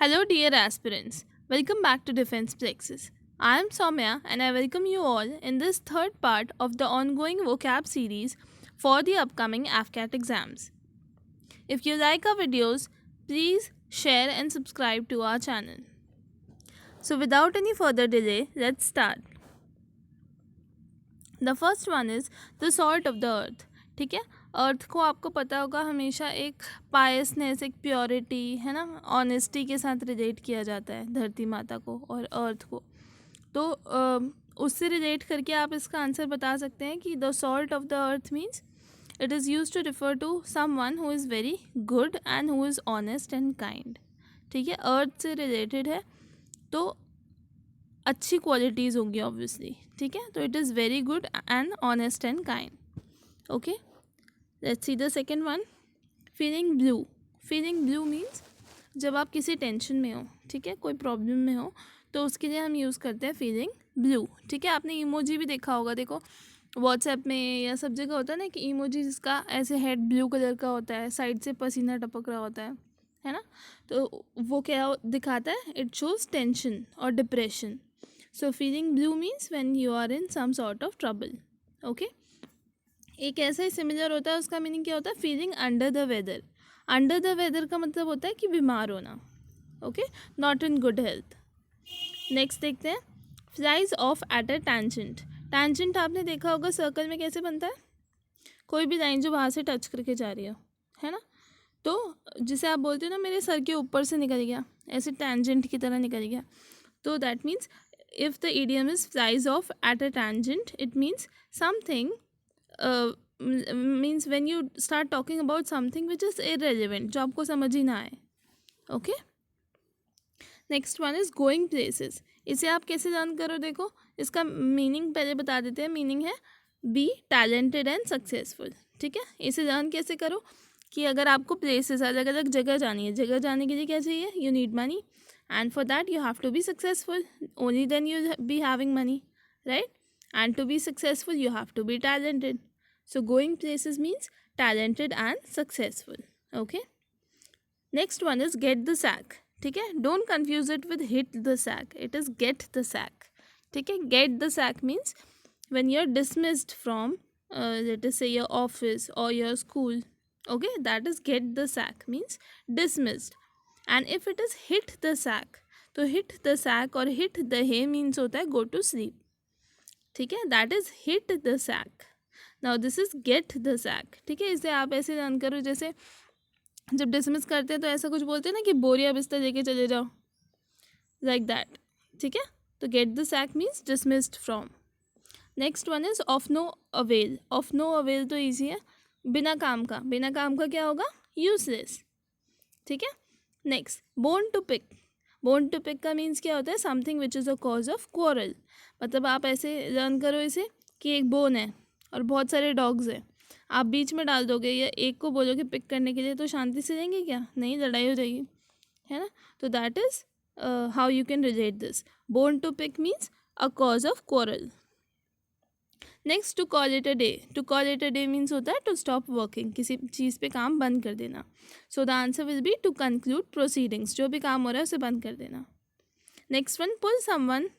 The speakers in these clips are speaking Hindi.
Hello, dear aspirants. Welcome back to Defense Plexus. I am Soumya and I welcome you all in this third part of the ongoing vocab series for the upcoming AFCAT exams. If you like our videos, please share and subscribe to our channel. So, without any further delay, let's start. The first one is the salt of the earth. ठीक है, अर्थ को आपको पता होगा हमेशा एक पायसनेस, एक प्योरिटी है ना, ऑनेस्टी के साथ रिलेट किया जाता है धरती माता को और अर्थ को. तो उससे रिलेट करके आप इसका आंसर बता सकते हैं कि the salt of the earth means it is use to refer to someone who is very good and who is honest and kind. ठीक है, अर्थ से रिलेटेड है तो अच्छी क्वालिटीज़ होंगी ऑब्वियसली. ठीक है, तो it is very good and honest and kind. Okay, let's see the second one. Feeling blue. Feeling blue means जब आप किसी टेंशन में हो, ठीक है, कोई प्रॉब्लम में हो, तो उसके लिए हम यूज़ करते हैं फीलिंग ब्लू. ठीक है, आपने इमोजी भी देखा होगा. देखो व्हाट्सएप में या सब जगह होता है ना कि इमोजी जिसका ऐसे हेड ब्लू कलर का होता है, साइड से पसीना टपक रहा होता है ना. तो वो क्या दिखाता है? इट शोज टेंशन और depression. So feeling blue means when you are in some sort of trouble. Okay, एक ऐसा ही सिमिलर होता है, उसका मीनिंग क्या होता है? Feeling under the weather. Under the weather का मतलब होता है कि बीमार होना. Okay, not in good health. Next देखते हैं, flies off at a tangent. Tangent आपने देखा होगा सर्कल में कैसे बनता है? कोई भी लाइन जो बाहर से टच करके जा रही है ना, तो जिसे आप बोलते हो ना मेरे सर के ऊपर से निकल गया, ऐसे टैंजेंट की तरह निकल गया. तो that means if the idiom is flies off at a tangent, it means something means when you start talking about something which is irrelevant, जो आपको समझ ही ना आए. Okay, next one is going places. इसे आप कैसे लर्न करो? देखो इसका मीनिंग पहले बता देते हैं. मीनिंग है बी टैलेंटेड एंड सक्सेसफुल. ठीक है, इसे लर्न कैसे करो कि अगर आपको प्लेसेस अलग अलग जगह जानी है, जगह जाने के लिए क्या चाहिए? You need money. And for that, you have to be successful. Only then you'll be having money, right? And to be successful, you have to be talented. So going places means talented and successful. Okay. Next one is get the sack. ठीक है, don't confuse it with hit the sack. It is get the sack. ठीक है, get the sack means when you're dismissed from, let us say your office or your school. Okay, that is get the sack means dismissed. And if it is hit the sack, तो हिट द सैक और हिट द हे मीन्स होता है गो टू स्लीप. ठीक है, that is hit the sack. Now this is get the sack. ठीक है, इसे आप ऐसे रन करो जैसे जब डिसमिस करते हैं तो ऐसा कुछ बोलते हैं ना कि बोरिया बिस्तर लेके चले जाओ, लाइक दैट. ठीक है, तो get the sack means dismissed from. Next one is of no avail. Of no avail तो ईजी है, बिना काम का. बिना काम का क्या होगा? यूजलेस. ठीक है, next bone to pick. Bone to pick का मीन्स क्या होता है? Something which is a cause of quarrel. मतलब आप ऐसे लर्न करो इसे कि एक बोन है और बहुत सारे डॉग्स हैं, आप बीच में डाल दोगे या एक को बोलोगे पिक करने के लिए, तो शांति से रहेंगे क्या? नहीं, लड़ाई हो जाएगी, है ना. तो that is how you can relate this. Bone to pick means a cause of quarrel. Next to call it a day. To call it a day means होता है टू स्टॉप वर्किंग, किसी चीज़ पे काम बंद कर देना. So the answer will be to conclude proceedings. जो भी काम हो रहा है उसे बंद कर देना. Next one, pull someone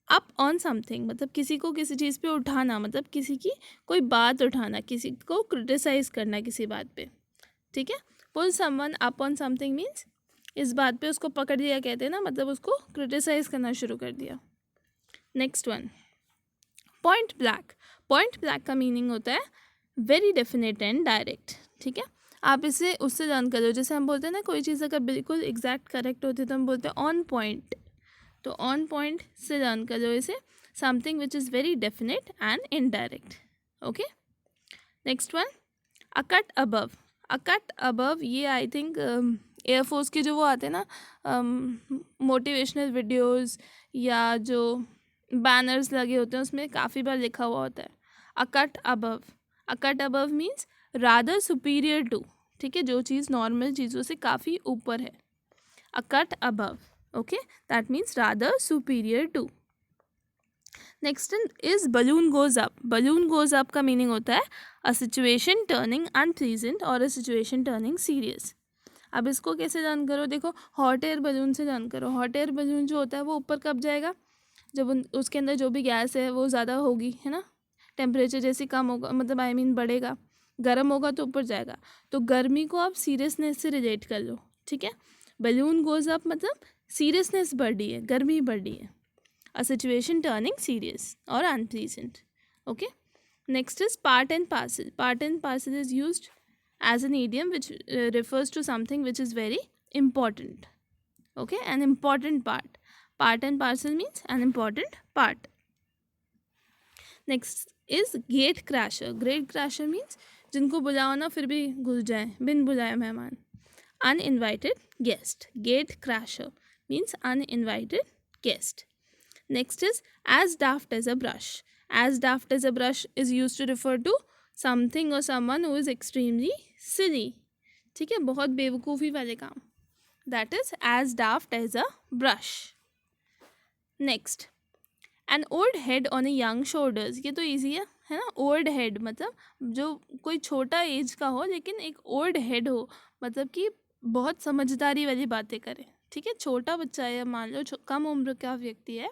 up on something. मतलब किसी को किसी चीज़ पे उठाना, मतलब किसी की कोई बात उठाना, किसी को क्रिटिसाइज करना किसी बात पे. ठीक है, pull someone up on something means इस बात पे उसको पकड़ लिया कहते हैं ना, मतलब उसको क्रिटिसाइज करना शुरू कर दिया. Next one, point black. Point black का मीनिंग होता है वेरी डेफिनेट एंड डायरेक्ट. ठीक है, आप इसे उससे लर्न करो. जैसे हम बोलते हैं ना कोई चीज़ अगर बिल्कुल एग्जैक्ट करेक्ट होती है तो हम बोलते हैं ऑन पॉइंट. तो ऑन पॉइंट से लर्न करो इसे, something which is very definite and indirect. Okay, next one, a cut above. A cut above ये आई थिंक एयरफोर्स के जो वो आते हैं ना मोटिवेशनल वीडियोज़ या जो बैनर्स लगे होते हैं उसमें काफ़ी बार लिखा हुआ होता है a cut above. A cut above means rather superior to. ठीक है, जो चीज़ नॉर्मल चीज़ों से काफ़ी ऊपर है. A cut above. Okay, that means rather superior to. Next is balloon goes up. Balloon goes up का मीनिंग होता है अ सिचुएशन टर्निंग अनप्लीजेंट और अ सिचुएशन टर्निंग सीरियस. अब इसको कैसे लर्न करो, देखो हॉट एयर बलून से लर्न करो। हॉट एयर बलून जो होता है वो ऊपर कब जाएगा, जब उसके अंदर जो भी गैस है वो ज़्यादा होगी, है ना, टेम्परेचर जैसे कम होगा, मतलब आई मीन बढ़ेगा, गर्म होगा तो ऊपर जाएगा। तो गर्मी को आप सीरियसनेस से रिलेट कर लो, ठीक है। बलून गोज अप मतलब सीरियसनेस बढ़ रही है, गर्मी बढ़ रही है, अ सिचुएशन टर्निंग सीरियस और unpleasant. Okay, next is part and parcel. Part and parcel is used as an idiom which refers to something which is very important. Okay, an important part. Part and parcel means an important part. Next is gate crasher. Gate crasher means जिनको बुलाओ ना फिर भी घुस जाए बिन बुलाए मेहमान. Uninvited guest. Gate crasher means uninvited guest. Next is as daft as a brush. As daft as a brush is used to refer to something और someone who is extremely silly, ठीक है, बहुत बेवकूफ़ी वाले काम, that is as daft as a brush. Next, an old head on a young shoulders. ये तो ईजी है ना। ओल्ड हेड मतलब जो कोई छोटा एज का हो लेकिन एक ओल्ड हेड हो, मतलब कि बहुत समझदारी वाली बातें करे, ठीक है। छोटा बच्चा है, मान लो कम उम्र का व्यक्ति है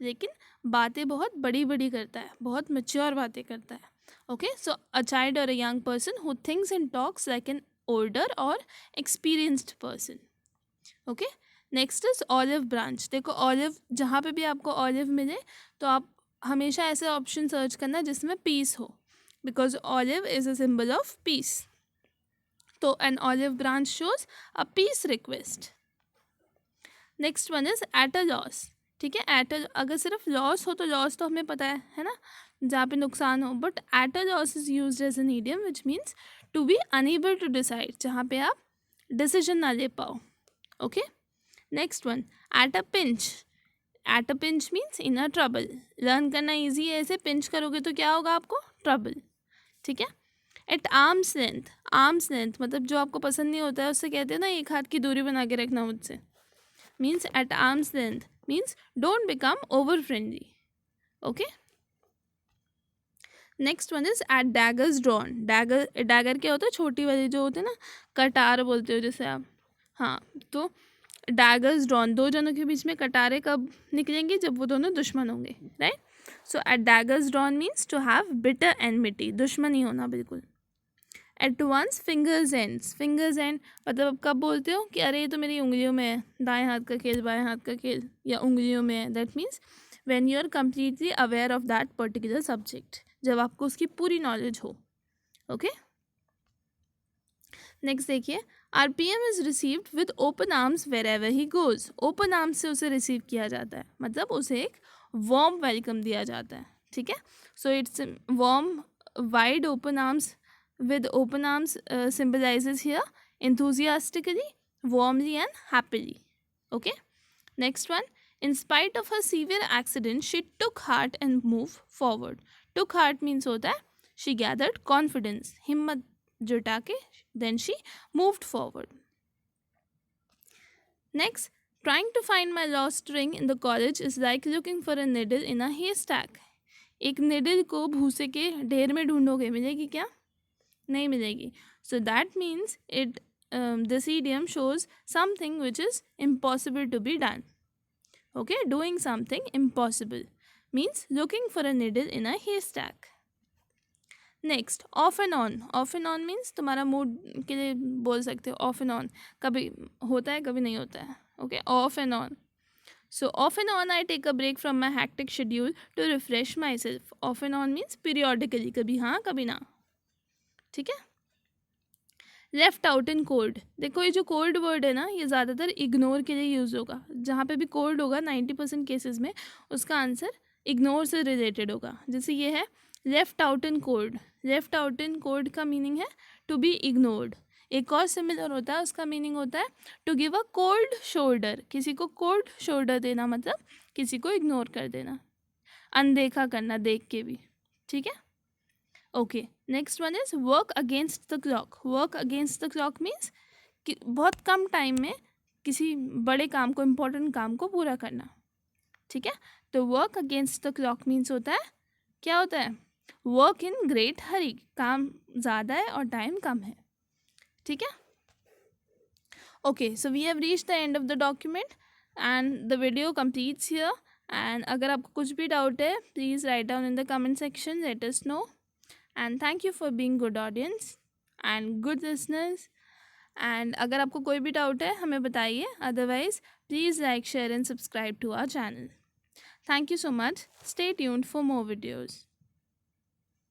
लेकिन बातें बहुत बड़ी बड़ी करता है, बहुत मैच्योर बातें करता है। Okay, so a child or a young person who thinks and talks like an older or experienced person. Okay, next is olive branch. देखो olive, जहाँ पे भी आपको olive मिले तो आप हमेशा ऐसे ऑप्शन सर्च करना जिसमें peace हो, because olive is a symbol of peace. तो an olive branch shows a peace request. Next one is at a loss. ठीक है, एट अगर सिर्फ लॉस हो तो लॉस तो हमें पता है ना, जहाँ पे नुकसान हो, but at a loss is used as an idiom which means to be unable to decide, जहाँ पे आप डिसीजन ना ले पाओ। Okay, next one at a pinch. At a pinch means in a trouble. Learn करना ईजी है, ऐसे पिंच करोगे तो क्या होगा आपको, ट्रबल, ठीक है। At arms length. Arms length मतलब जो आपको पसंद नहीं होता है उससे कहते हैं ना एक हाथ की दूरी बना के रखना मुझसे, means at arms length means don't become over friendly. Okay, next one is at daggers drawn. dagger क्या होता है, छोटी वाली जो होते हैं ना, कटार बोलते हो जैसे आप, हाँ, तो daggers drawn, दो जनों के बीच में कटारे कब निकलेंगे, जब वो दोनों दुश्मन होंगे, right. So at daggers drawn means to have bitter enmity, दुश्मनी होना बिल्कुल। At one's fingers ends. Fingers end मतलब अब कब बोलते हो कि अरे ये तो मेरी उंगलियों में है, दाएं हाथ का खेल बाएं हाथ का खेल, या उंगलियों में है, that means when you are completely aware of that particular subject, जब आपको उसकी पूरी नॉलेज हो। ओके, नेक्स्ट देखिए, RPM is received with open arms wherever he goes. Open arms से उसे रिसीव किया जाता है, मतलब उसे एक वार्म वेलकम दिया जाता है, ठीक है। So it's warm wide open arms with open arms symbolizes here enthusiastically, warmly and happily. Okay, next one, in spite of her severe accident she took heart and moved forward. Took heart means hota hai she gathered confidence, himmat जुटा के then she moved forward. Next, trying to find my lost ring in the college is like looking for a needle in a haystack. एक निडल को भूसे के ढेर में ढूंढोगे, मिलेगी क्या, नहीं मिलेगी। So that means it this idiom shows something which is impossible to be done. Okay, doing something impossible means looking for a needle in a haystack. Next, of and on. Of and on means तुम्हारा मूड के लिए बोल सकते हो, ऑफ एंड ऑन, कभी होता है कभी नहीं होता है। Okay, off and on. So off and on I take a break from my hectic schedule to refresh myself. Off and on means periodically, कभी हाँ कभी ना, ठीक है। Left out in cold. देखो ये जो कोल्ड वर्ड है ना, ये ज़्यादातर इग्नोर के लिए यूज़ होगा। जहाँ पे भी कोल्ड होगा 90% केसेस में उसका आंसर इग्नोर से रिलेटेड होगा। जैसे ये है left out in cold. Left out in cold का मीनिंग है टू बी इग्नोर्ड। एक और सिमिलर होता है, उसका मीनिंग होता है to give a cold shoulder. किसी को कोल्ड शोल्डर देना मतलब किसी को इग्नोर कर देना, अनदेखा करना देख के भी, ठीक है। Okay, next one is work against the clock. Work against the clock means कि बहुत कम टाइम में किसी बड़े काम को, इम्पोर्टेंट काम को पूरा करना, ठीक है। तो work against the clock means होता है, क्या होता है, वर्क इन ग्रेट हरी, काम ज़्यादा है और टाइम कम है, ठीक है। Okay, so we have reached the end of the document and the video completes here. And अगर आपको कुछ भी doubt है, please write down in the comment section, let us know. And thank you for being good audience and good listeners. And अगर आपको कोई भी doubt है हमें बताइए, otherwise please like, share and subscribe to our channel. Thank you so much. Stay tuned for more videos.